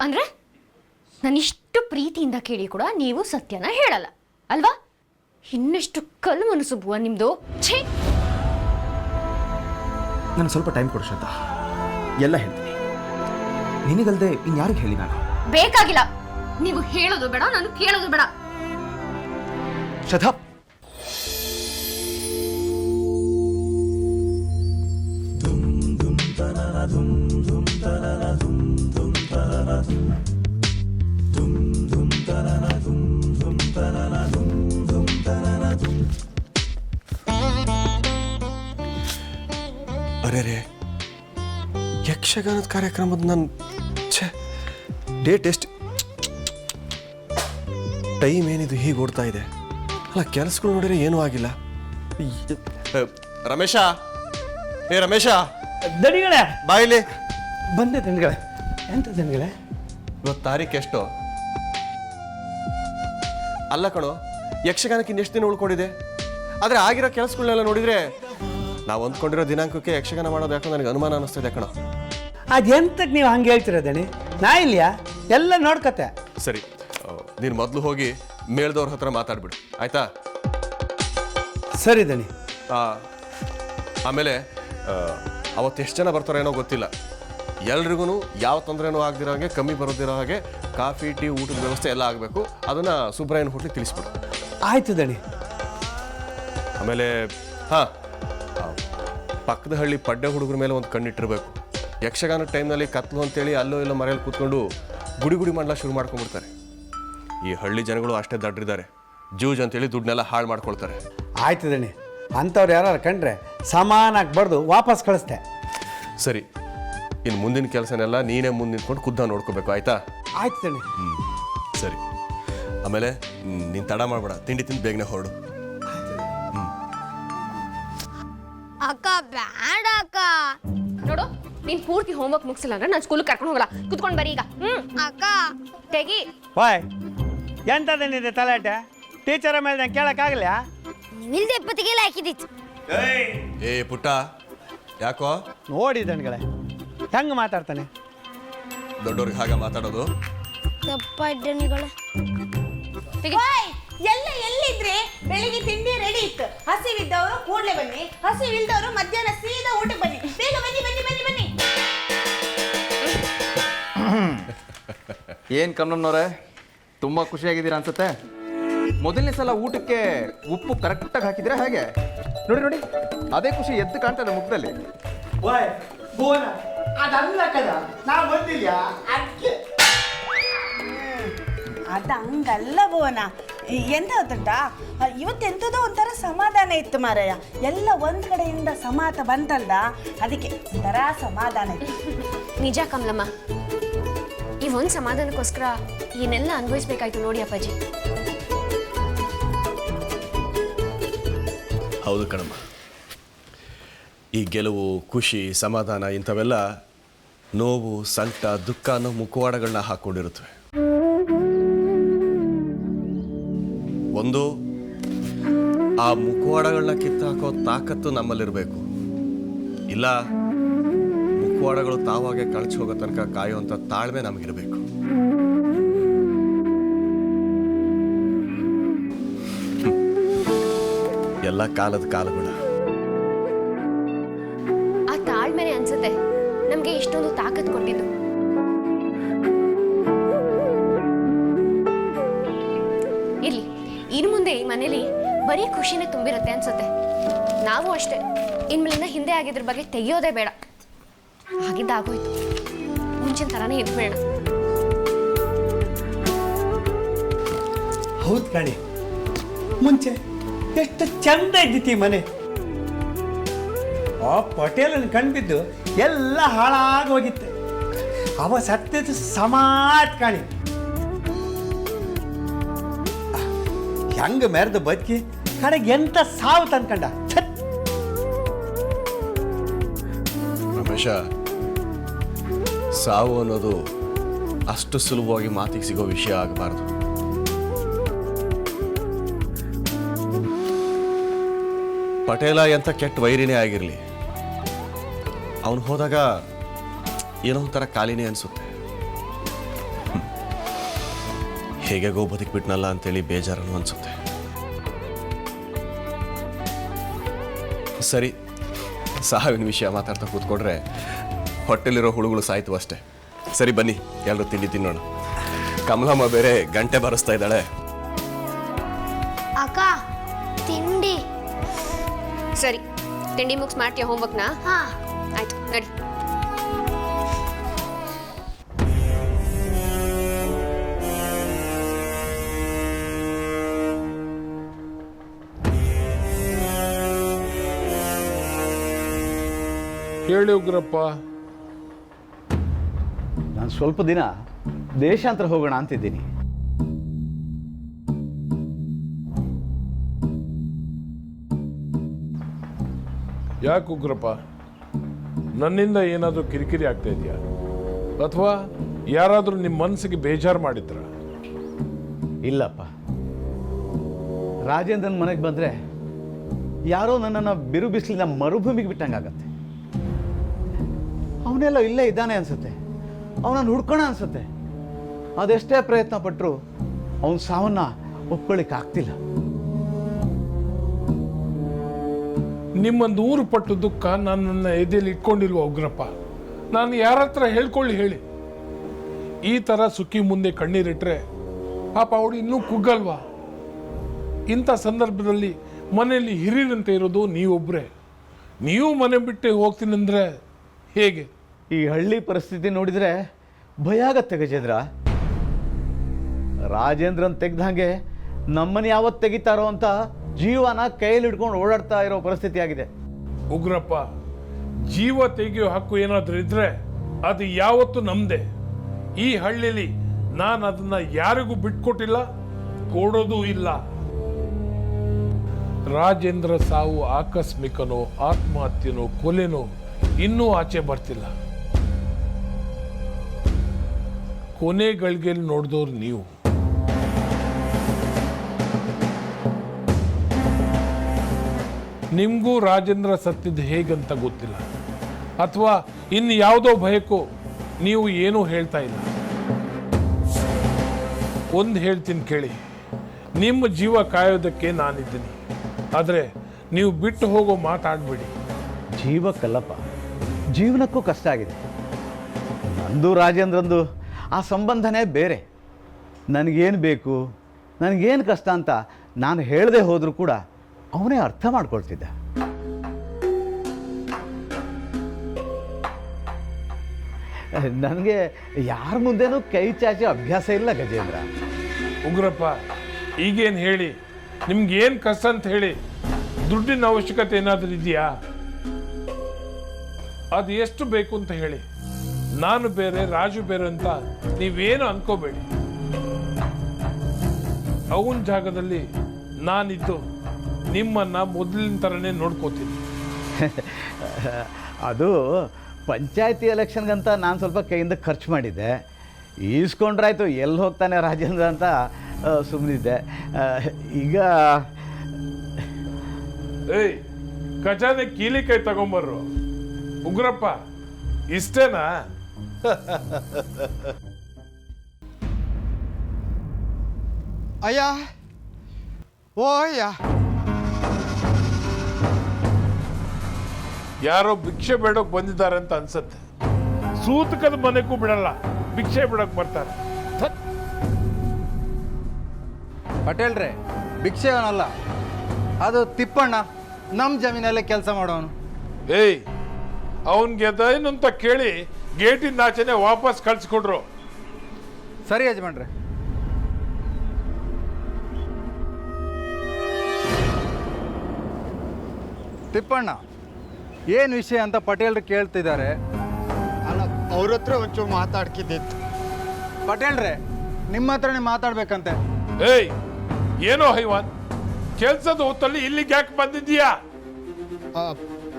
ಅಂದ್ರೆ ನಾನಿಷ್ಟು ಪ್ರೀತಿಯಿಂದ ಕೇಳಿ ಕೂಡ ನೀವು ಸತ್ಯನ ಹೇಳಲ್ಲ ಅಲ್ವಾ? ಇನ್ನೆಷ್ಟು ಕಲ್ಲು ಮನಸ್ಸು ಬುವ ನಿಮ್ದು. ಛೇ, ನಾನು ಸ್ವಲ್ಪ ಟೈಮ್ ಕೊಡು ಶ್ರದ್ಧಾ, ಎಲ್ಲ ಹೇಳ್ತೀನಿ. ನಿನಗಲ್ದೆ ಇನ್ಯಾರಿಗೆ ಹೇಳಿ ನಾನು? ಬೇಕಾಗಿಲ್ಲ. ನೀವು ಹೇಳೋದು ಬೇಡ, ನಾನು ಕೇಳೋದು ಬೇಡ. ಶ್ರದ್ಧಾ, ಅರೆ ರೇ, ಯಕ್ಷಗಾನದ ಕಾರ್ಯಕ್ರಮದ ನನ್ನ ಡೇಟ್ ಎಷ್ಟು ಟೈಮ್ ಏನಿದು ಹೀಗೆ ಓಡ್ತಾ ಇದೆ ಅಲ್ಲ. ಕೆಲಸಗಳು ನೋಡಿದ್ರೆ ಏನೂ ಆಗಿಲ್ಲ. ರಮೇಶ, ಏ ರಮೇಶ, ದಣಿಗಳೇ ಬಾಯಿಲಿ ಬಂದೆ. ದಣಿಗಳೇ, ಎಂತ ದಣಿಗಳೇ? ಇವತ್ತು ತಾರೀಕು ಎಷ್ಟು? ಅಲ್ಲ ಕಣೋ, ಯಕ್ಷಗಾನಕ್ಕೆ ಇನ್ನೆಷ್ಟು ದಿನ ಉಳ್ಕೊಂಡಿದೆ. ಆದರೆ ಆಗಿರೋ ಕೆಲಸಗಳನ್ನೆಲ್ಲ ನೋಡಿದರೆ ನಾವು ಅಂದ್ಕೊಂಡಿರೋ ದಿನಾಂಕಕ್ಕೆ ಯಕ್ಷಗಾನ ಮಾಡೋದು ಯಾಕೋ ನನಗೆ ಅನುಮಾನ ಅನ್ನಿಸ್ತಿದೆ ಕಣೋ. ಅದೆಂತಕ್ಕೆ ನೀವು ಹಂಗೆ ಹೇಳ್ತೀರ ದಣಿ? ನಾ ಇಲ್ಯಾ, ಎಲ್ಲ ನೋಡ್ಕತ್ತೆ. ಸರಿ, ನೀನು ಮೊದಲು ಹೋಗಿ ಮೇಲ್ದವ್ರ ಹತ್ರ ಮಾತಾಡ್ಬಿಡು, ಆಯ್ತಾ? ಸರಿ ದಣಿ. ಆಮೇಲೆ ಅವತ್ತು ಎಷ್ಟು ಜನ ಬರ್ತಾರೇನೋ ಗೊತ್ತಿಲ್ಲ. ಎಲ್ರಿಗೂ ಯಾವ ತೊಂದರೆನೂ ಆಗದಿರೋ ಹಾಗೆ, ಕಮ್ಮಿ ಬರೋದಿರೋ ಹಾಗೆ ಕಾಫಿ ಟೀ ಊಟದ ವ್ಯವಸ್ಥೆ ಎಲ್ಲ ಆಗಬೇಕು. ಅದನ್ನು ಸುಬ್ರಾಯನ ಹೋಟ್ಲಿಗೆ ತಿಳಿಸ್ಬಿಡು. ಆಯ್ತು ದಣಿ. ಆಮೇಲೆ ಪಕ್ಕದ ಹಳ್ಳಿ ಪಡ್ಡೆ ಹುಡುಗರ ಮೇಲೆ ಒಂದು ಕಣ್ಣಿಟ್ಟಿರಬೇಕು. ಯಕ್ಷಗಾನ ಟೈಮ್ನಲ್ಲಿ ಕತ್ಲು ಅಂತೇಳಿ ಅಲ್ಲೋ ಇಲ್ಲೋ ಮರೆಯಲ್ಲಿ ಕೂತ್ಕೊಂಡು ಗುಡಿ ಗುಡಿ ಮಾಡ್ಲಾ ಶುರು ಮಾಡ್ಕೊಂಡ್ಬಿಡ್ತಾರೆ. ಈ ಹಳ್ಳಿ ಜನಗಳು ಅಷ್ಟೇ ದಡ್ರಿದ್ದಾರೆ. ಜೂಜ್ ಅಂತೇಳಿ ದುಡ್ಡನ್ನೆಲ್ಲ ಹಾಳು ಮಾಡ್ಕೊಳ್ತಾರೆ. ಆಯ್ತು ದಣಿ, ಅಂಥವ್ರು ಯಾರು ಕಂಡ್ರೆ ಸಮಾನಾಗಿ ಬಡ್ದು ವಾಪಸ್ ಕಳಿಸ್ತೆ. ಸರಿ, ಇನ್ನು ಮುಂದಿನ ಕೆಲಸನೆಲ್ಲ ನೀನೇ ಮುಂದೆ ನಿಂತ್ಕೊಂಡು ಖುದ್ದ ನೋಡ್ಕೋಬೇಕು, ಆಯ್ತಾ? ಆಯ್ತು ದಣಿ. ಸರಿ. ಆಮೇಲೆ ನೀನು ತಡ ಮಾಡಬೇಡ, ತಿಂಡಿ ತಿಂದು ಬೇಗನೆ ಹೊರಡು. ಅಕ್ಕ ಬೇಡ ಅಕ್ಕ. ನೋಡು, ನೀನ್ ಪೂರ್ತಿ ಹೋಮ್ವರ್ಕ್ ಮುಗಿಸಿಲ್ಲ ಅಂದ್ರೆ ನಾನು ಸ್ಕೂಲ್ ಕರ್ಕೊಂಡು ಹೋಗಲ್ಲ. ಕುತ್ಕೊಂಡು ಬರೀ ಈಗ. ಅಕ್ಕ ತೆಗಿ. ಬಾಯ್, ಎಂಥದೇನಿದೆ ತಲಾಟೆ? ಟೀಚರ ಮೇಲೆ ನಾನು ಕೇಳೋಕ್ಕಾಗಲ್ಲ? ನಿಲ್ದೆ ಎಪ್ಪತ್ತಿಗೆಲ್ಲ ಹಾಕಿದಿತ್ತು. ಏ ಪುಟ್ಟ, ಯಾಕೋ ನೋಡಿ ದಣ್ಗಳೇ ಹೆಂಗೆ ಮಾತಾಡ್ತಾನೆ. ದೊಡ್ಡವ್ರಿಗೆ ಹಾಗೆ ಮಾತಾಡೋದು ತಪ್ಪಾಯ್ತು. ಎಲ್ಲ ಎಲ್ಲಿದ್ರೆ ಬೆಳಿಗ್ಗೆ ತಿಂಡಿ ರೆಡಿ ಇತ್ತು. ಹಸಿವಿದ್ದವರು ಕೂಡಲೇ ಬನ್ನಿ, ಹಸಿವಿಲ್ದವರು ಮಧ್ಯಾಹ್ನ ಸೀದಾ ಊಟಕ್ಕೆ ಬನ್ನಿ. ಬೇಗ ಬನ್ನಿ ಬನ್ನಿ ಬನ್ನಿ ಬನ್ನಿ. ಏನು ಕಣ್ಣನವರೇ, ತುಂಬ ಖುಷಿಯಾಗಿದ್ದೀರಾ ಅನ್ಸುತ್ತೆ. ಮೊದಲನೇ ಸಲ ಊಟಕ್ಕೆ ಉಪ್ಪು ಕರೆಕ್ಟಾಗಿ ಹಾಕಿದ್ರೆ ಹಾಗೆ ನೋಡಿ ನೋಡಿ, ಅದೇ ಖುಷಿ ಎದ್ದು ಕಾಣ್ತದೆ ಮುಖದಲ್ಲಿ. ಅದಲ್ಲ ಕದ, ನಾ ಬಂದಿಲ್ಲ ಅದಕ್ಕೆ. ಅದ ಹಂಗಲ್ಲ ಭುವನ. ಎಂತ ಗೊತ್ತುಂಟಾ, ಇವತ್ತೆಂಥದೋ ಒಂಥರ ಸಮಾಧಾನ ಇತ್ತು ಮಾರಾಯ. ಎಲ್ಲ ಒಂದ್ ಕಡೆಯಿಂದ ಸಮಾತ ಬಂತಲ್ದ, ಅದಕ್ಕೆ ಒಂಥರ ಸಮಾಧಾನ ಇತ್ತು. ನಿಜ ಕಮಲಮ್ಮ, ಈ ಒಂದು ಸಮಾಧಾನಕ್ಕೋಸ್ಕರ ಏನೆಲ್ಲ ಅನುಭವಿಸ್ಬೇಕಾಯ್ತು ನೋಡಿ ಅಪ್ಪಾಜಿ. ಹೌದು ಕಣಮ್ಮ, ಈ ಗೆಲುವು, ಖುಷಿ, ಸಮಾಧಾನ ಇಂಥವೆಲ್ಲ ನೋವು, ಸಂಕಟ, ದುಃಖ ಅನ್ನೋ ಮುಖವಾಡಗಳನ್ನ ಹಾಕ್ಕೊಂಡಿರುತ್ತವೆ. ಒಂದು, ಆ ಮುಖವಾಡಗಳನ್ನ ಕಿತ್ತಾಕೋ ತಾಕತ್ತು ನಮ್ಮಲ್ಲಿರಬೇಕು. ಇಲ್ಲ, ಮುಖವಾಡಗಳು ತಾವಾಗೆ ಕಳಚಿ ಹೋಗೋ ತನಕ ಕಾಯುವಂಥ ತಾಳ್ಮೆ ನಮಗಿರಬೇಕು. ಎಲ್ಲ ಕಾಲದ ಕಾಲಗುಣ. ಆ ತಾಳ್ಮೆನೆ ಅನ್ಸುತ್ತೆ ನಮ್ಗೆ ಇಷ್ಟೊಂದು ತಾಕತ್ ಕೊಟ್ಟಿದ್ದು. ಇರ್ಲಿ, ಇನ್ನು ಮುಂದೆ ಈ ಮನೇಲಿ ಬರೀ ಖುಷಿನೇ ತುಂಬಿರುತ್ತೆ ಅನ್ಸುತ್ತೆ. ನಾವು ಅಷ್ಟೇ, ಇನ್ಮೇಲಿಂದ ಹಿಂದೆ ಆಗಿದ್ರ ಬಗ್ಗೆ ತೆಗಿಯೋದೇ ಬೇಡ. ಆಗಿದ್ದಾಗೋಯ್ತು, ಮುಂಚಿನ ಥರನೇ ಇದ್ಬೇಡ. ಹೌದು ಕಣಿ, ಮುಂಚೆ ಎಷ್ಟು ಚಂದ ಇದ್ದಿತ್ತು ಈ ಮನೆ. ಆ ಪಟೇಲನ್ನು ಕಂಡ್ಬಿದ್ದು ಎಲ್ಲ ಹಾಳಾಗಿ ಹೋಗಿತ್ತೆ. ಅವ ಸತ್ಯದ ಸಮಾಟ್ ಕಾಣಿ ಹೆಂಗ ಮೆರೆದು ಬದುಕಿ ಕಡೆಗೆ ಎಂತ ಸಾವು ತಂದ್ಕಂಡ. ರಮೇಶ, ಸಾವು ಅನ್ನೋದು ಅಷ್ಟು ಸುಲಭವಾಗಿ ಮಾತಿಗೆ ಸಿಗೋ ವಿಷಯ ಆಗಬಾರ್ದು. ಪಟೇಲ ಎಂಥ ಕೆಟ್ಟ ವೈರಿನೇ ಆಗಿರಲಿ, ಅವನು ಹೋದಾಗ ಏನೋ ಒಂಥರ ಖಾಲಿನೇ ಅನಿಸುತ್ತೆ. ಹೇಗೆಗೋ ಬದುಕಿಬಿಟ್ನಲ್ಲ ಅಂತೇಳಿ ಬೇಜಾರನ್ನು ಅನಿಸುತ್ತೆ. ಸರಿ, ಸಾವಿನ ವಿಷಯ ಮಾತಾಡ್ತಾ ಕೂತ್ಕೊಂಡ್ರೆ ಹೊಟ್ಟೆಲಿರೋ ಹುಳುಗಳು ಸಾಯ್ತು ಅಷ್ಟೇ. ಸರಿ ಬನ್ನಿ, ಎಲ್ಲರೂ ತಿಂಡಿ ತಿನ್ನೋಣ. ಕಮಲಮ್ಮ ಬೇರೆ ಗಂಟೆ ಬಾರಿಸ್ತಾ ಇದ್ದಾಳೆ. ಅಕ್ಕ ತಿಂಡಿ. ಸರಿ, ತಿಂಡಿ ಮುಗಿಸ್ ಮಾಡ್ತೀಯ ಹೋಮ್ವರ್ಕ್ನ? ಹಾ. ಆಯ್ತು, ನಡಿ. ಹೇಳಿ ಉಗ್ರಪ್ಪ. ನಾನು ಸ್ವಲ್ಪ ದಿನ ದೇಶಾಂತರ ಹೋಗೋಣ ಅಂತಿದ್ದೀನಿ. ಯಾಕೆ ಉಗ್ರಪ್ಪ, ನನ್ನಿಂದ ಏನಾದರೂ ಕಿರಿಕಿರಿ ಆಗ್ತಾ ಇದೆಯಾ? ಅಥವಾ ಯಾರಾದರೂ ನಿಮ್ಮ ಮನಸ್ಸಿಗೆ ಬೇಜಾರು ಮಾಡಿದ್ರ? ಇಲ್ಲಪ್ಪ, ರಾಜೇಂದ್ರನ ಮನೆಗೆ ಬಂದರೆ ಯಾರೋ ನನ್ನನ್ನು ಬಿರು ಬಿಸಿಲಿನ ಮರುಭೂಮಿಗೆ ಬಿಟ್ಟಂಗಾಗತ್ತೆ. ಅವನೆಲ್ಲ ಇಲ್ಲೇ ಇದ್ದಾನೆ ಅನ್ಸುತ್ತೆ, ಅವನನ್ನು ಹುಡ್ಕೋಣ ಅನ್ಸುತ್ತೆ. ಅದೆಷ್ಟೇ ಪ್ರಯತ್ನ ಪಟ್ಟರು ಅವನ ಸಾವನ್ನ ಒಪ್ಕೊಳ್ಳಿಕ್ಕೆ ಆಗ್ತಿಲ್ಲ. ನಿಮ್ಮ 100 ಪಟ್ಟು ದುಃಖ ನನ್ನನ್ನ ಎದೆಯಲ್ಲಿ ಇಟ್ಕೊಂಡಿಲ್ವ ಉಗ್ರಪ್ಪ? ನಾನು ಯಾರ ಹತ್ರ ಹೇಳ್ಕೊಳ್ಳಿ ಹೇಳಿ? ಈ ಥರ ಸುಖಿ ಮುಂದೆ ಕಣ್ಣೀರಿಟ್ರೆ ಪಾಪ ಅವಳು ಇನ್ನೂ ಕುಗ್ಗಲ್ವಾ? ಇಂಥ ಸಂದರ್ಭದಲ್ಲಿ ಮನೆಯಲ್ಲಿ ಹಿರಿಯರಂತೆ ಇರೋದು ನೀವೊಬ್ಬರೇ. ನೀವು ಮನೆ ಬಿಟ್ಟು ಹೋಗ್ತೀನಂದ್ರೆ ಹೇಗೆ? ಈ ಹಳ್ಳಿ ಪರಿಸ್ಥಿತಿ ನೋಡಿದರೆ ಭಯ ಆಗತ್ತೆ ಗಜೇಂದ್ರ. ರಾಜೇಂದ್ರನ್ ತೆಗ್ದಂಗೆ ನಮ್ಮನ್ನು ಯಾವತ್ತು ತೆಗಿತಾರೋ ಅಂತ ಜೀವನ ಕೈಯಲ್ಲಿ ಹಿಡ್ಕೊಂಡು ಓಡಾಡ್ತಾ ಇರೋ ಪರಿಸ್ಥಿತಿ ಆಗಿದೆ. ಉಗ್ರಪ್ಪ, ಜೀವ ತೆಗೆಯೋ ಹಕ್ಕು ಏನಾದರೂ ಇದ್ರೆ ಅದು ಯಾವತ್ತೂ ನಮ್ಮದೇ. ಈ ಹಳ್ಳಿಲಿ ನಾನು ಅದನ್ನ ಯಾರಿಗೂ ಬಿಟ್ಕೊಟ್ಟಿಲ್ಲ, ಕೊಡೋದೂ ಇಲ್ಲ. ರಾಜೇಂದ್ರ ಸಾವು ಆಕಸ್ಮಿಕನೋ ಆತ್ಮಹತ್ಯೆನೋ ಕೊಲೆನೋ ಇನ್ನೂ ಆಚೆ ಬರ್ತಿಲ್ಲ. ಕೊನೆ ಗಳಿಗೆಯಲ್ಲಿ ನೋಡಿದವ್ರು ನೀವು. ನಿಮಗೂ ರಾಜೇಂದ್ರ ಸತ್ತಿದ್ದು ಹೇಗಂತ ಗೊತ್ತಿಲ್ಲ, ಅಥವಾ ಇನ್ನು ಯಾವುದೋ ಭಯಕ್ಕೂ ನೀವು ಏನೂ ಹೇಳ್ತಾ ಇಲ್ಲ. ಒಂದು ಹೇಳ್ತೀನಿ ಕೇಳಿ, ನಿಮ್ಮ ಜೀವ ಕಾಯೋದಕ್ಕೆ ನಾನಿದ್ದೀನಿ, ಆದರೆ ನೀವು ಬಿಟ್ಟು ಹೋಗೋ ಮಾತಾಡಬೇಡಿ. ಜೀವಕ್ಕಲ್ಲಪ್ಪ, ಜೀವನಕ್ಕೂ ಕಷ್ಟ ಆಗಿದೆ. ನಂದು ರಾಜೇಂದ್ರಂದು ಆ ಸಂಬಂಧನೇ ಬೇರೆ. ನನಗೇನು ಬೇಕು, ನನಗೇನು ಕಷ್ಟ ಅಂತ ನಾನು ಹೇಳದೆ ಹೋದರೂ ಕೂಡ ಅವನೇ ಅರ್ಥ ಮಾಡ್ಕೊಳ್ತಿದ್ದ. ನನಗೆ ಯಾರ ಮುಂದೆನೂ ಕೈ ಚಾಚಿ ಅಭ್ಯಾಸ ಇಲ್ಲ ಗಜೇಂದ್ರ. ಉಗ್ರಪ್ಪ, ಈಗೇನು ಹೇಳಿ, ನಿಮ್ಗೇನು ಕಷ್ಟ ಅಂತ ಹೇಳಿ? ದುಡ್ಡಿನ ಅವಶ್ಯಕತೆ ಏನಾದರೂ ಇದೆಯಾ? ಅದು ಎಷ್ಟು ಬೇಕು ಅಂತ ಹೇಳಿ. ನಾನು ಬೇರೆ, ರಾಜು ಬೇರೆ ಅಂತ ನೀವೇನು ಅನ್ಕೋಬೇಡಿ. ಅವನ ಜಾಗದಲ್ಲಿ ನಾನಿದ್ದು ನಿಮ್ಮನ್ನ ಮೊದಲಿನ ಥರನೇ ನೋಡ್ಕೋತೀನಿ. ಅದು ಪಂಚಾಯತಿ ಎಲೆಕ್ಷನ್ಗಂತ ನಾನು ಸ್ವಲ್ಪ ಕೈಯಿಂದ ಖರ್ಚು ಮಾಡಿದ್ದೆ. ಈಸ್ಕೊಂಡ್ರಾಯ್ತು, ಎಲ್ಲಿ ಹೋಗ್ತಾನೆ ರಾಜೇಂದ್ರ ಅಂತ ಸುಮ್ಮನಿದ್ದೆ. ಈಗ ಏಯ್, ಖಜಾನೆ ಕೀಲಿಕಾಯಿ ತಗೊಂಬರ್ರು. ಉಗ್ರಪ್ಪ, ಇಷ್ಟೇನಾ? ಅಯ್ಯ, ಓ ಅಯ್ಯ, ಯಾರೋ ಭಿಕ್ಷೆ ಬೇಡೋಕ್ ಬಂದಿದ್ದಾರೆ ಅಂತ ಅನ್ಸತ್ತೆ. ಸೂತಕದ ಮನೆಗೂ ಬಿಡಲ್ಲ, ಭಿಕ್ಷೆ ಬಿಡೋಕ್ ಬರ್ತಾರೆ. ಪಟೇಲ್ರೆ, ಭಿಕ್ಷೆ ಅವನಲ್ಲ, ಅದು ತಿಪ್ಪಣ್ಣ, ನಮ್ಮ ಜಮೀನಲ್ಲೇ ಕೆಲಸ ಮಾಡೋನು. ಏಯ್, ಅವನ್ಗೆ ಅದೇನು ಅಂತ ಕೇಳಿ ಗೇಟಿಂದ ಆಚೆನೆ ವಾಪಸ್ ಕಳ್ಸಿಕೊಡ್ರು. ಸರಿ ಯಜಮಾನ್ರೆ. ತಿಪ್ಪಣ್ಣ, ಏನು ವಿಷಯ ಅಂತ ಪಟೇಲ್ರು ಕೇಳ್ತಿದ್ದಾರೆ. ಅಲ್ಲ, ಅವ್ರ ಹತ್ರ ಒಂಚೂರು ಮಾತಾಡ್ಕಿದ್ದಿತ್ತು. ಪಟೇಲ್ರೆ, ನಿಮ್ಮ ಹತ್ರನೇ ಮಾತಾಡ್ಬೇಕಂತೆ. ಏಯ್, ಏನೋ ಹೈವಾನ್, ಕೆಲ್ಸದ ಹೊತ್ತಲ್ಲಿ ಇಲ್ಲಿಗೆ ಯಾಕೆ ಬಂದಿದ್ದೀಯಾ?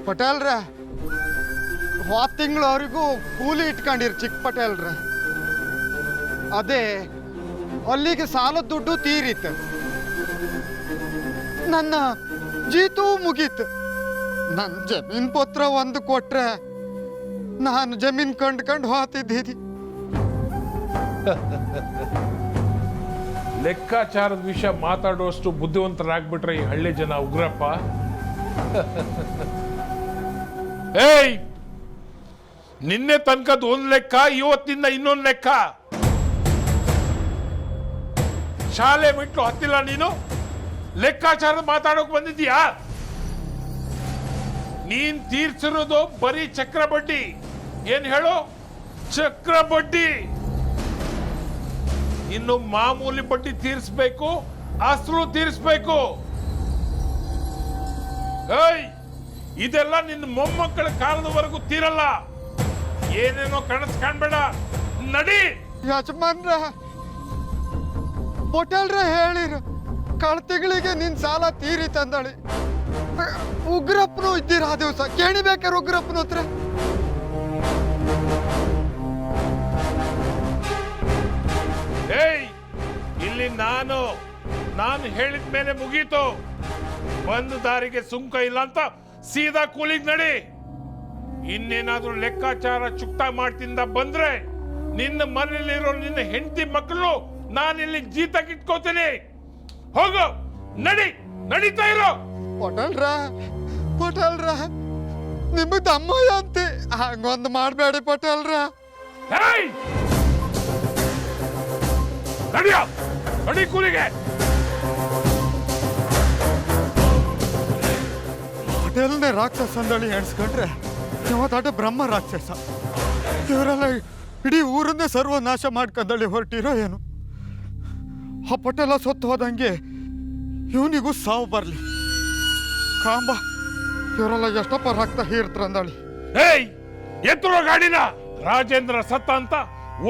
ಪಟೇಲ್ರೆ, ಹೋದ ತಿಂಗಳು ಅವರಿಗೂ ಕೂಲಿ ಇಟ್ಕೊಂಡಿರು ಚಿಕ್ಕ ಪಟೇಲ್ರೆ. ಅದೇ ಅಲ್ಲಿಗೆ ಸಾಲದ ದುಡ್ಡು ತೀರಿತ್ತು, ನನ್ನ ಜೀತೂ ಮುಗೀತು. ನನ್ನ ಜಮೀನ್ ಪತ್ರ ಒಂದು ಕೊಟ್ರೆ ನಾನು ಜಮೀನ್ ಕಂಡ್ಕೊಂಡು ಹೋಗ್ತಿದ್ದೀನಿ. ಲೆಕ್ಕಾಚಾರದ ವಿಷಯ ಮಾತಾಡುವಷ್ಟು ಬುದ್ಧಿವಂತರಾಗ್ಬಿಟ್ರೆ ಈ ಹಳ್ಳಿ ಜನ ಉಗ್ರಪ್ಪ. ಏಯ್, ನಿನ್ನೆ ತನಕದ ಒಂದ್ ಲೆಕ್ಕ, ಇವತ್ತಿಂದ ಇನ್ನೊಂದು ಲೆಕ್ಕ. ಶಾಲೆ ಬಿಟ್ಟು ಹತ್ತಿಲ್ಲ ನೀನು, ಲೆಕ್ಕಾಚಾರ ಮಾತಾಡೋಕ್ ಬಂದಿದ್ಯಾ? ನೀನ್ ತೀರ್ಸಿರೋದು ಬರೀ ಚಕ್ರ ಬಡ್ಡಿ. ಏನ್ ಹೇಳು? ಚಕ್ರ ಬಡ್ಡಿ. ಇನ್ನು ಮಾಮೂಲಿ ಬಡ್ಡಿ ತೀರಿಸ್ಬೇಕು, ಅಸಲು ತೀರಿಸ್ಬೇಕು. ಏಯ್, ಇದೆಲ್ಲ ನಿನ್ನ ಮೊಮ್ಮಕ್ಕಳ ಕಾಲದವರೆಗೂ ತೀರಲ್ಲ. ಏನೇನೋ ಕನಸು ಕಾಣ್ಬೇಡ, ನಡಿ. ಯಜಮಾನ್ರ, ಹೋಟೆಲ್ರ ಹೇಳಿರು ಕಳೆದ ತಿಂಗಳಿಗೆ ನಿನ್ ಸಾಲ ತೀರಿ ತಂದಳಿ. ಉಗ್ರಪ್ಪನು ಇದ್ದೀರ ಆ ದಿವಸ, ಕೇಳಿಬೇಕಾರೆ ಉಗ್ರಪ್ಪನ ಹತ್ರ. ಏಯ್, ಇಲ್ಲಿ ನಾನು ಹೇಳಿದ ಮೇಲೆ ಮುಗೀತು. ಬಂದ ದಾರಿಗೆ ಸುಂಕ ಇಲ್ಲ ಅಂತ ಸೀದಾ ಕೂಲಿಗೆ ನಡಿ. ಇನ್ನೇನಾದ್ರೂ ಲೆಕ್ಕಾಚಾರ ಚುಕ್ತ ಮಾಡ್ತಿಂದ ಬಂದ್ರೆ ನಿನ್ನ ಮನೇಲಿರೋ ನಿನ್ನ ಹೆಂಡತಿ ಮಕ್ಕಳು ನಾನಿಲ್ಲಿ ಜೀತಕ್ಕೆ ಇಟ್ಕೋತೀನಿ. ಹೋಗು, ನಡಿ, ನಡೀತಾ ಇರೋ. ಪಟೇಲ್ರ ನಿಮಗ್ ಅಮ್ಮಯ್ಯ ಅಂತೆ, ಹಂಗೊಂದು ಮಾಡಬೇಡಿ ಪಟೇಲ್ರ. ಏಯ್, ನಡಿಯ, ನಡಿ ಕೂಲಿಗೆ. ಹೋಟೆಲ್ನೇ ರಾಕ್ಷಸ ಅಂದಳಿ ಎಣಿಸ್ಕೊಂಡ್ರೆ ಇವತ್ತಾಟ ಬ್ರಹ್ಮ ರಾಕ್ಷಸ. ಇವರೆಲ್ಲ ಇಡೀ ಊರನ್ನೇ ಸರ್ವನಾಶ ಮಾಡ್ಕೊಂಡಳಿ ಹೊರಟಿರೋ ಏನು. ಆ ಪಟೇಲ ಸೊತ್ತು ಹೋದಂಗೆ ಇವನಿಗೂ ಸಾವು ಬರಲಿ. ಕಾಂಬ, ಇವರೆಲ್ಲ ಎಷ್ಟಪ್ಪ ರಕ್ತ ಹೀರ್ತ್ರಂದಳಿ. ಏಯ್, ಎತ್ತರೋ ಗಾಡಿನ. ರಾಜೇಂದ್ರ ಸತ್ತ ಅಂತ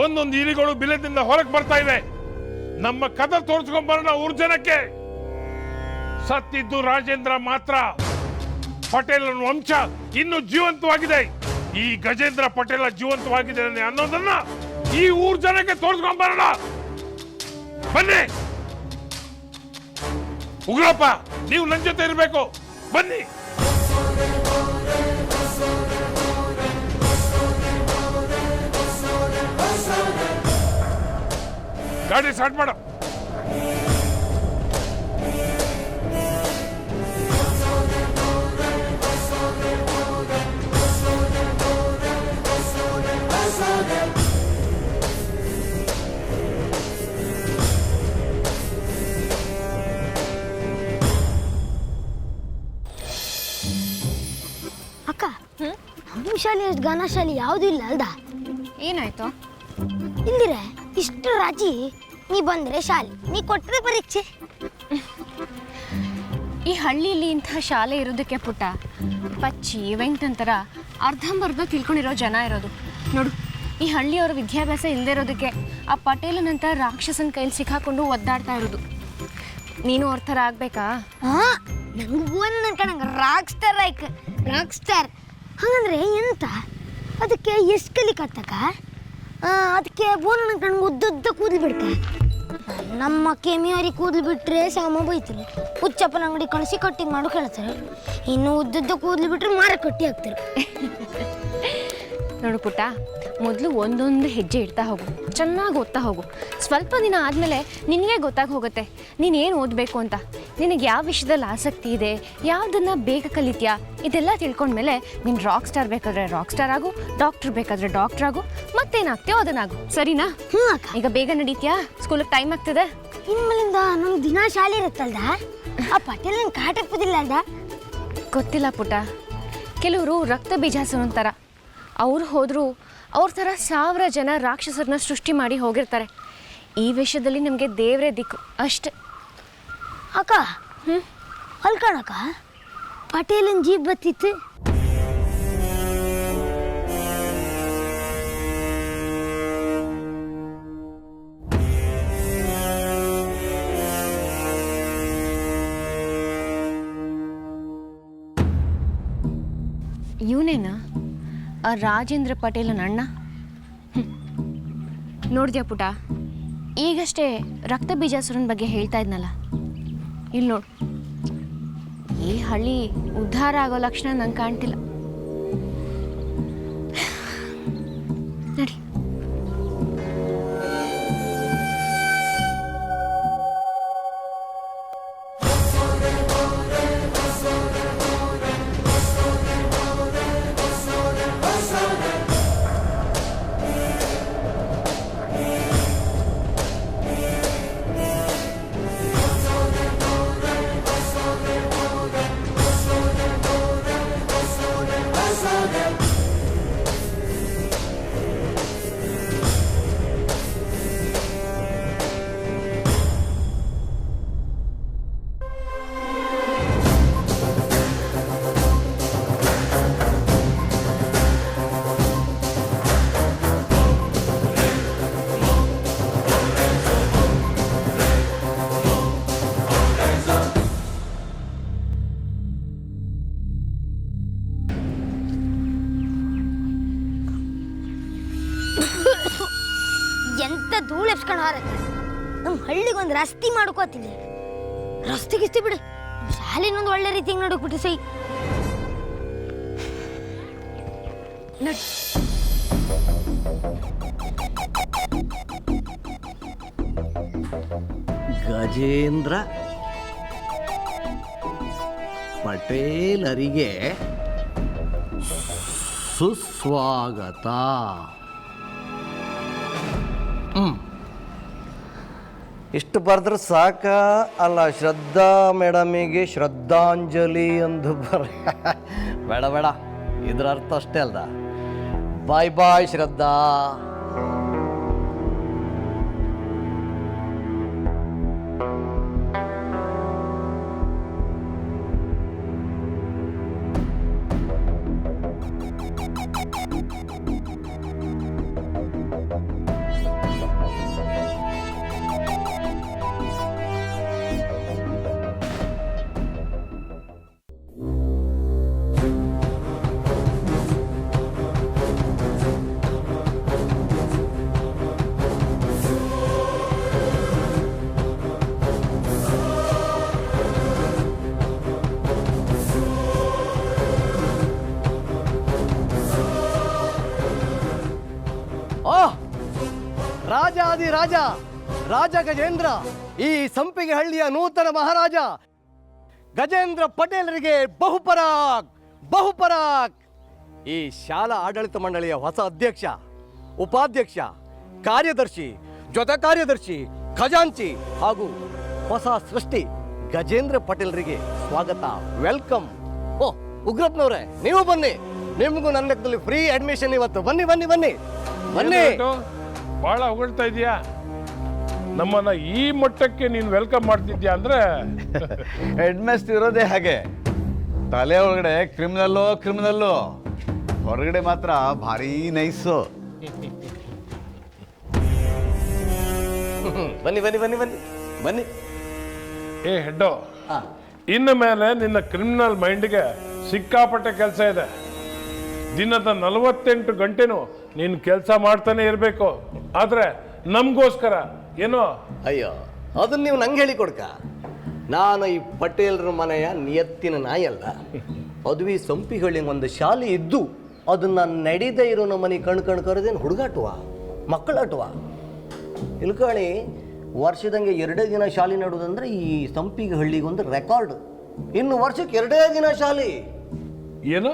ಒಂದೊಂದು ಇಲಿಗಳು ಬಿಲದಿಂದ ಹೊರಗೆ ಬರ್ತಾ ಇವೆ. ನಮ್ಮ ಕದ ತೋರಿಸ್ಕೊಂಡ್ ಬರೋಣ ಊರ್ ಜನಕ್ಕೆ. ಸತ್ತಿದ್ದು ರಾಜೇಂದ್ರ ಮಾತ್ರ, ಪಟೇಲನ ವಂಶ ಇನ್ನು ಜೀವಂತವಾಗಿದೆ. ಈ ಗಜೇಂದ್ರ ಪಟೇಲ ಜೀವಂತವಾಗಿದ್ದಾನೆ ಅನ್ನೋದನ್ನ ಈ ಊರ್ ಜನಕ್ಕೆ ತೋರಿಸ್ಕೊಂಡ್ ಬರೋಣ. ಬನ್ನಿ ಉಗ್ರಪ್ಪ, ನೀವು ನನ್ನ ಜೊತೆ ಇರಬೇಕು. ಬನ್ನಿ. ಗಾಡಿ ಸ್ಟಾರ್ಟ್ ಮಾಡು. ಅಕ್ಕ, ನಮ್ಮ ಶಾಲೆ ಗಾನ ಶಾಲೆ ಯಾವುದೂ ಇಲ್ಲ ಅಲ್ದ? ಏನಾಯ್ತು? ಇಂದಿರೆ ಇಷ್ಟು ರಾಜಿ, ನೀ ಬಂದ್ರೆ ಶಾಲೆ, ನೀ ಕೊಟ್ಟರೆ ಪರೀಕ್ಷೆ. ಈ ಹಳ್ಳಿಲಿ ಇಂಥ ಶಾಲೆ ಇರೋದಕ್ಕೆ ಪುಟ್ಟ ಪಚ್ಚಿ ವೆಂಕಟಂತರ ಅರ್ಧಂಬರ್ಧ ತಿಳ್ಕೊಂಡಿರೋ ಜನ ಇರೋದು. ನೋಡು, ಈ ಹಳ್ಳಿಯವರ ವಿದ್ಯಾಭ್ಯಾಸ ಇಲ್ಲದೆ ಇರೋದಕ್ಕೆ ಆ ಪಟೇಲನಂತ ರಾಕ್ಷಸನ ಕೈಲಿ ಸಿಕ್ಕಾಕೊಂಡು ಒದ್ದಾಡ್ತಾ ಇರೋದು. ನೀನು ಅವ್ರ ಥರ ಆಗ್ಬೇಕಾ? ಹಾಂ, ನಂಗೆ ನಂಗೆ rock star like rock star. ಹಾಗಂದ್ರೆ ಎಂತ? ಅದಕ್ಕೆ ಎಷ್ಟು ಕಲಿಕತ್ತಕ್ಕ? ಅದಕ್ಕೆ ಬೋನ ನಂಗೆ ಉದ್ದುದ್ದ ಕೂದಲು ಬಿಡ್ಕ. ನಮ್ಮ ಕೆಮಿಯವ್ರಿಗೆ ಕೂದಲು ಬಿಟ್ಟರೆ ಸಾಮ ಬೈತಾರೆ, ಹುಚ್ಚಪ್ಪನ ಅಂಗಡಿ ಕಳಿಸಿ ಕಟ್ಟಿಂಗ್ ಮಾಡು ಕೇಳ್ತಾರೆ. ಇನ್ನು ಉದ್ದುದ್ದ ಕೂದಲು ಬಿಟ್ಟರೆ ಮಾರ ಕಟ್ಟಿ ಹಾಕ್ತಾರೆ. ನೋಡು ಪುಟ್ಟ, ಮೊದಲು ಒಂದೊಂದು ಹೆಜ್ಜೆ ಇಡ್ತಾ ಹೋಗು, ಚೆನ್ನಾಗಿ ಓದ್ತಾ ಹೋಗು. ಸ್ವಲ್ಪ ದಿನ ಆದಮೇಲೆ ನಿನಗೆ ಗೊತ್ತಾಗಿ ಹೋಗುತ್ತೆ ನೀನೇನು ಓದಬೇಕು ಅಂತ. ನಿನಗೆ ಯಾವ ವಿಷಯದಲ್ಲಿ ಆಸಕ್ತಿ ಇದೆ, ಯಾವುದನ್ನು ಬೇಗ ಕಲಿತೀಯಾ, ಇದೆಲ್ಲ ತಿಳ್ಕೊಂಡ್ಮೇಲೆ ನೀನು ರಾಕ್ ಸ್ಟಾರ್ ಬೇಕಾದ್ರೆ ರಾಕ್ ಸ್ಟಾರ್ ಆಗು, ಡಾಕ್ಟ್ರ್ ಬೇಕಾದ್ರೆ ಡಾಕ್ಟ್ರ್ ಆಗು, ಮತ್ತೇನಾಗ್ತೀಯೋ ಅದನ್ನಾಗು. ಸರಿನಾ? ಹ್ಞೂ ಅಕ್ಕ. ಈಗ ಬೇಗ ನಡೀತೀಯಾ? ಸ್ಕೂಲಿಗೆ ಟೈಮ್ ಆಗ್ತದೆ. ಇನ್ಮೇಲಿಂದ ನಮ್ಗೆ ದಿನ ಶಾಲೆ ಇರುತ್ತಲ್ದ? ಆ ಪಟೇಲನ ಕಾಟಕ್ಕೋದಿಲ್ಲ ಅಲ್ದ? ಗೊತ್ತಿಲ್ಲ ಪುಟ್ಟ, ಕೆಲವರು ರಕ್ತ ಬೀಜಾಸುರ ಅಂತಾರ. ಅವ್ರು ಹೋದರೂ ಅವ್ರ ಥರ 1000 ಜನ ರಾಕ್ಷಸರನ್ನ ಸೃಷ್ಟಿ ಮಾಡಿ ಹೋಗಿರ್ತಾರೆ. ಈ ವಿಷಯದಲ್ಲಿ ನಮಗೆ ದೇವರೇ ದಿಕ್ಕು ಅಷ್ಟೆ. ಅಕ್ಕ, ಅಲ್ಕಣಕ್ಕ, ಪಟೇಲನ್ ಜೀಪ್ ಬತ್ತಿತ್ತು. ಇವನೇನಾ ಆ ರಾಜೇಂದ್ರ ಪಟೇಲನ ಅಣ್ಣ? ನೋಡಿದ್ಯಾ ಪುಟ, ಈಗಷ್ಟೇ ರಕ್ತ ಬೀಜಾಸುರನ ಬಗ್ಗೆ ಹೇಳ್ತಾ ಇದ್ನಲ್ಲ, ಇಲ್ಲಿ ನೋಡು, ಈ ಹಳ್ಳಿ ಉದ್ಧಾರ ಆಗೋ ಲಕ್ಷಣ ನಂಗೆ ಕಾಣ್ತಿಲ್ಲ. ನಡಿ. ಹಳ್ಳಿಗೊಂದು ರಸ್ತೆ ಮಾಡ್ಕೋತೀನಿ. ರಸ್ತೆಗಿಸ್ತಿ ಬಿಡು, ಶಾಲಿನೊಂದು ಒಳ್ಳೆ ರೀತಿಯಾಗಿ ನೋಡಕ್ಬಿಟ್ಟು ಸೈ ನಡ್. ಗಜೇಂದ್ರ ಪಟೇಲರಿಗೆ ಸುಸ್ವಾಗತ. ಇಷ್ಟು ಬರೆದ್ರೆ ಸಾಕ ಅಲ್ಲ? ಶ್ರದ್ಧಾ ಮೇಡಮಿಗೆ ಶ್ರದ್ಧಾಂಜಲಿ ಅಂದು ಬೇಡ ಬೇಡ, ಇದ್ರ ಅರ್ಥ ಅಷ್ಟೇ ಅಲ್ದ. ಬಾಯ್ ಬಾಯ್ ಶ್ರದ್ಧಾ. ರಾಜಾದಿರಾಜ ರಾಜ ಗಜೇಂದ್ರ, ಈ ಸಂಪಿಗೆ ಹಳ್ಳಿಯ ನೂತನ ಮಹಾರಾಜ ಗಜೇಂದ್ರ ಪಟೇಲರಿಗೆ ಬಹುಪರಾಕ್ ಬಹುಪರಾಕ್. ಈ ಶಾಲಾ ಆಡಳಿತ ಮಂಡಳಿಯ ಹೊಸ ಅಧ್ಯಕ್ಷ, ಉಪಾಧ್ಯಕ್ಷ, ಕಾರ್ಯದರ್ಶಿ, ಜೊತೆ ಕಾರ್ಯದರ್ಶಿ, ಖಜಾಂಚಿ ಹಾಗೂ ಹೊಸ ಸೃಷ್ಟಿ ಗಜೇಂದ್ರ ಪಟೇಲರಿಗೆ ಸ್ವಾಗತ, ವೆಲ್ಕಮ್. ಓ ಉಗ್ರಪ್ಪನವ್ರೆ, ನೀವು ಬನ್ನಿ, ನಿಮಗೂ ನನ್ನ ಲೆಕ್ಕದಲ್ಲಿ ಫ್ರೀ ಅಡ್ಮಿಷನ್ ಇವತ್ತು. ಬನ್ನಿ ಬನ್ನಿ ಬನ್ನಿ ಬನ್ನಿ. ಬಹಳ ಹೊಗಳ್ತಾ ಇದೀಯಾ ನಮ್ಮನ್ನ. ಈ ಮಟ್ಟಕ್ಕೆ ನೀನು ವೆಲ್ಕಮ್ ಮಾಡ್ತಿದ್ಯಾ ಅಂದ್ರೆ ಹೆಡ್ ಮಾಸ್ಟರ್ ಇರೋದೇ ಹಾಗೆ, ತಲೆ ಒಳಗಡೆ ಕ್ರಿಮಿನಲ್ಲು, ಹೊರಗಡೆ ಮಾತ್ರ ಭಾರಿ ನೈಸು. ಬನ್ನಿ ಬನ್ನಿ ಬನ್ನಿ ಬನ್ನಿ ಬನ್ನಿ. ಏ ಹೆಡ್ಡೋ, ಇನ್ನು ಮೇಲೆ ನಿನ್ನ ಕ್ರಿಮಿನಲ್ ಮೈಂಡ್ಗೆ ಸಿಕ್ಕಾಪಟ್ಟೆ ಕೆಲಸ ಇದೆ. ದಿನದ 48 ಗಂಟೆನೂ ನೀನು ಕೆಲಸ ಮಾಡ್ತಾನೆ ಇರಬೇಕು. ಆದ್ರೆ ನಮಗೋಸ್ಕರ ಏನೋ. ಅಯ್ಯೋ, ಅದನ್ನ ನೀವು ನಂಗೆ ಹೇಳಿ ಕೊಡ್ಕ. ನಾನು ಈ ಪಟೇಲರ ಮನೆಯ ನಿಯತ್ತಿನ ನಾಯಿ ಅಲ್ಲ. ಅದು ಈ ಸಂಪಿಹಳ್ಳಿ ಒಂದು ಶಾಲೆ ಇದ್ದು ಅದನ್ನ ನಡೀದೇ ಇರೋ ನಮ್ಮ ಮನೆ ಕಣ್ ಕರೆದೇನು ಹುಡುಗಾಟುವ ಮಕ್ಕಳಾಟುವ ಇಲ್ಕಣಿ. ವರ್ಷದಂಗೆ 2 ದಿನ ಶಾಲೆ ನಡುವುದಂದ್ರೆ ಈ ಸಂಪಿಗೆ ಹಳ್ಳಿಗೊಂದು ರೆಕಾರ್ಡ್. ಇನ್ನು ವರ್ಷಕ್ಕೆ 2 ದಿನ ಶಾಲೆ ಏನೋ